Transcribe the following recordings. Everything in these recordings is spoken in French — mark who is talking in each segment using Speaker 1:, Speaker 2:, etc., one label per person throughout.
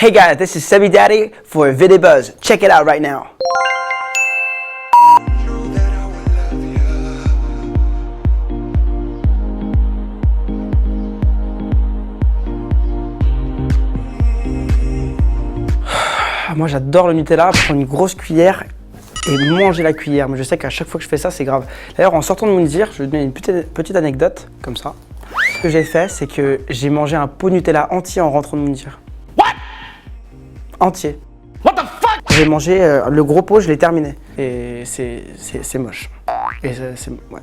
Speaker 1: Hey guys, this is Sebi Daddy for VidiBuzz. Check it out right now. Moi j'adore le Nutella, prendre une grosse cuillère et manger la cuillère. Mais je sais qu'à chaque fois que je fais ça, c'est grave. D'ailleurs, en sortant de Moundir, je vais vous donner une petite anecdote, comme ça. Ce que j'ai fait, c'est que j'ai mangé un pot Nutella entier en rentrant de Moundir. What? Entier. What the fuck? J'ai mangé le gros pot, je l'ai terminé. Et c'est moche. Et c'est... ouais.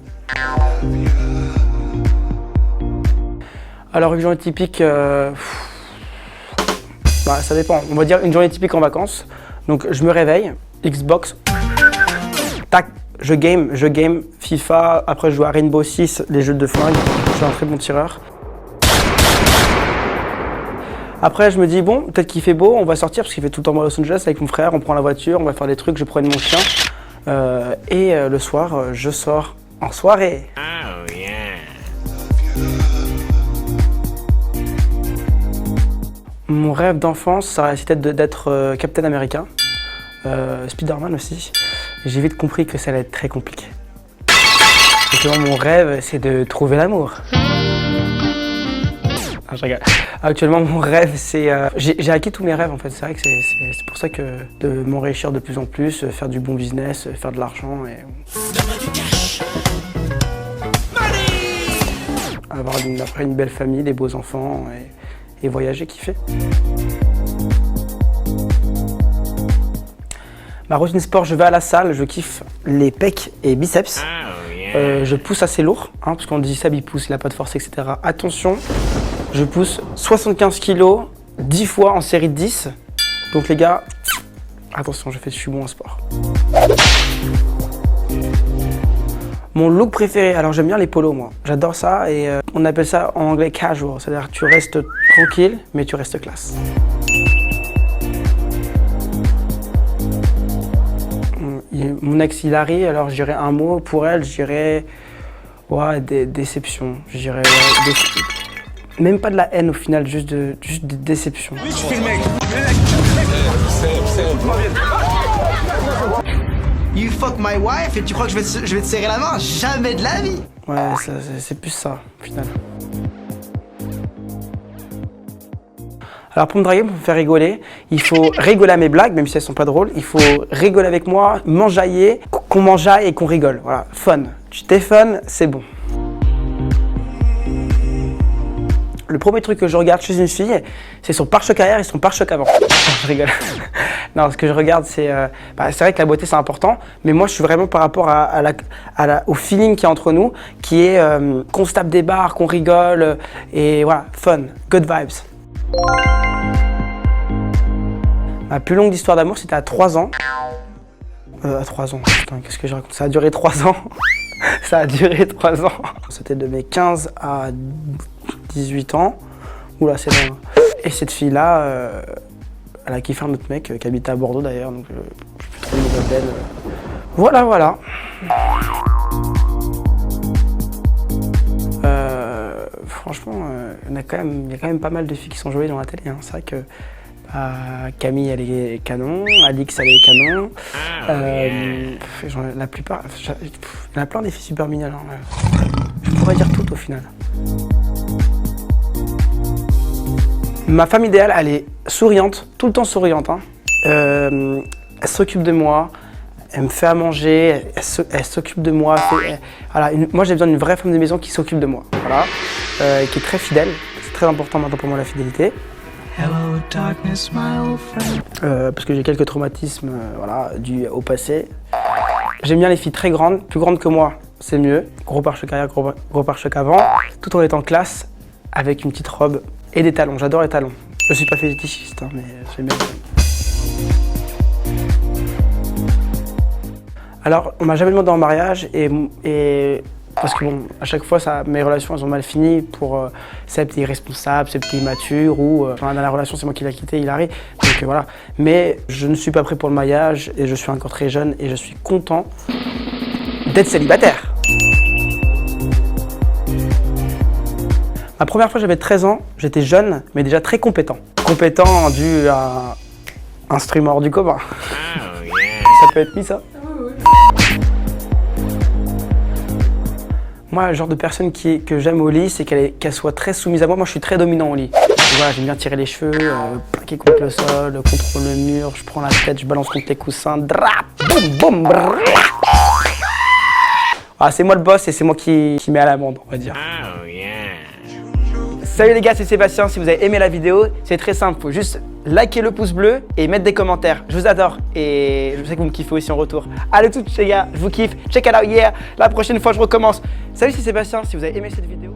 Speaker 1: Alors, une journée typique... bah, ça dépend. On va dire une journée typique en vacances. Donc, je me réveille, Xbox... Tac, je game, FIFA, après je joue à Rainbow Six, les jeux de flingue, je suis un très bon tireur. Après je me dis bon, peut-être qu'il fait beau, on va sortir parce qu'il fait tout le temps beau à Los Angeles avec mon frère, on prend la voiture, on va faire des trucs, je prends mon chien. Le soir, je sors en soirée. Oh yeah. Mon rêve d'enfance, ça aurait été d'être Captain America. Spider-Man aussi. J'ai vite compris que ça allait être très compliqué. Actuellement, mon rêve, c'est de trouver l'amour. Ah, je rigole. Actuellement, mon rêve, c'est... j'ai acquis tous mes rêves, en fait. C'est vrai que c'est pour ça que de m'enrichir de plus en plus, faire du bon business, faire de l'argent et... avoir après une belle famille, des beaux enfants et voyager, kiffer. Ma routine sport, je vais à la salle, je kiffe les pecs et biceps. Oh yeah. Je pousse assez lourd, hein, parce qu'on dit Seb il pousse, il n'a pas de force, etc. Attention, je pousse 75 kg 10 fois en série de 10. Donc les gars, attention, je suis bon en sport. Mon look préféré, alors j'aime bien les polos moi, j'adore ça et on appelle ça en anglais casual, c'est-à-dire que tu restes tranquille mais tu restes classe. Mon ex Hilary, alors je dirais un mot pour elle, je dirais ouais, déception. Je dirais même pas de la haine au final, juste de déception. Oui, je fais le mec.
Speaker 2: You fuck my wife et tu crois que je vais te serrer la main? Jamais de la vie.
Speaker 1: Ouais, c'est plus ça au final. Alors pour me draguer, pour me faire rigoler, il faut rigoler à mes blagues, même si elles sont pas drôles. Il faut rigoler avec moi, m'enjailler, qu'on m'enjaille et qu'on rigole. Voilà, fun. Tu t'es fun, c'est bon. Le premier truc que je regarde chez une fille, c'est son pare-choc arrière et son pare-choc avant. Je rigole. Non, ce que je regarde, c'est vrai que la beauté c'est important, mais moi je suis vraiment par rapport au feeling qu'il y a entre nous, qui est qu'on se tape des barres, qu'on rigole et voilà, fun, good vibes. Ma plus longue histoire d'amour, c'était à 3 ans. À 3 ans, putain, qu'est-ce que je raconte? Ça a duré 3 ans. Ça a duré 3 ans. C'était de mes 15 à 18 ans. Oula, c'est long. Et cette fille-là, elle a kiffé un autre mec qui habitait à Bordeaux d'ailleurs, donc je peux plus trop les nouvelles d'elle. Voilà. Franchement, il y a quand même pas mal de filles qui sont jouées dans la télé. Hein. C'est vrai que Camille, elle est canon, Alix, elle est canon. La plupart, il y en a plein des filles super mignonnes. Hein. Je pourrais dire toutes au final. Ma femme idéale, elle est souriante, tout le temps souriante. Hein. Elle s'occupe de moi. Elle me fait à manger, elle s'occupe de moi. Voilà, moi, j'ai besoin d'une vraie femme de maison qui s'occupe de moi, voilà, qui est très fidèle. C'est très important maintenant pour moi la fidélité. Hello, darkness, my old friend. Parce que j'ai quelques traumatismes voilà, dus au passé. J'aime bien les filles très grandes, plus grandes que moi, c'est mieux. Gros pare-choc arrière, gros pare-choc avant, tout en étant classe, avec une petite robe et des talons. J'adore les talons. Je suis pas fétichiste, hein, mais j'aime bien. Alors, on m'a jamais demandé en mariage et parce que bon, à chaque fois, mes relations elles ont mal fini pour Seb t'es irresponsable, Seb t'es immature ou dans la relation c'est moi qui l'ai quitté, il arrive. Donc voilà. Mais je ne suis pas prêt pour le mariage et je suis encore très jeune et je suis content d'être célibataire. La première fois, j'avais 13 ans, j'étais jeune, mais déjà très compétent. Compétent dû à instrument hors du commun. Ça peut être mis, ça? Moi, le genre de personne que j'aime au lit, c'est qu'elle soit très soumise à moi. Moi, je suis très dominant au lit. Voilà, j'aime bien tirer les cheveux, plaquer contre le sol, contre le mur, je prends la tête, je balance contre les coussins, drap, boum, boum, brrr. Ah, c'est moi le boss et c'est moi qui met à l'amende, on va dire. Salut les gars, c'est Sébastien. Si vous avez aimé la vidéo, c'est très simple. Faut juste liker le pouce bleu et mettre des commentaires. Je vous adore et je sais que vous me kiffez aussi en retour. Allez toutes les gars, je vous kiffe. Check it out, yeah. La prochaine fois, je recommence. Salut, c'est Sébastien. Si vous avez aimé cette vidéo.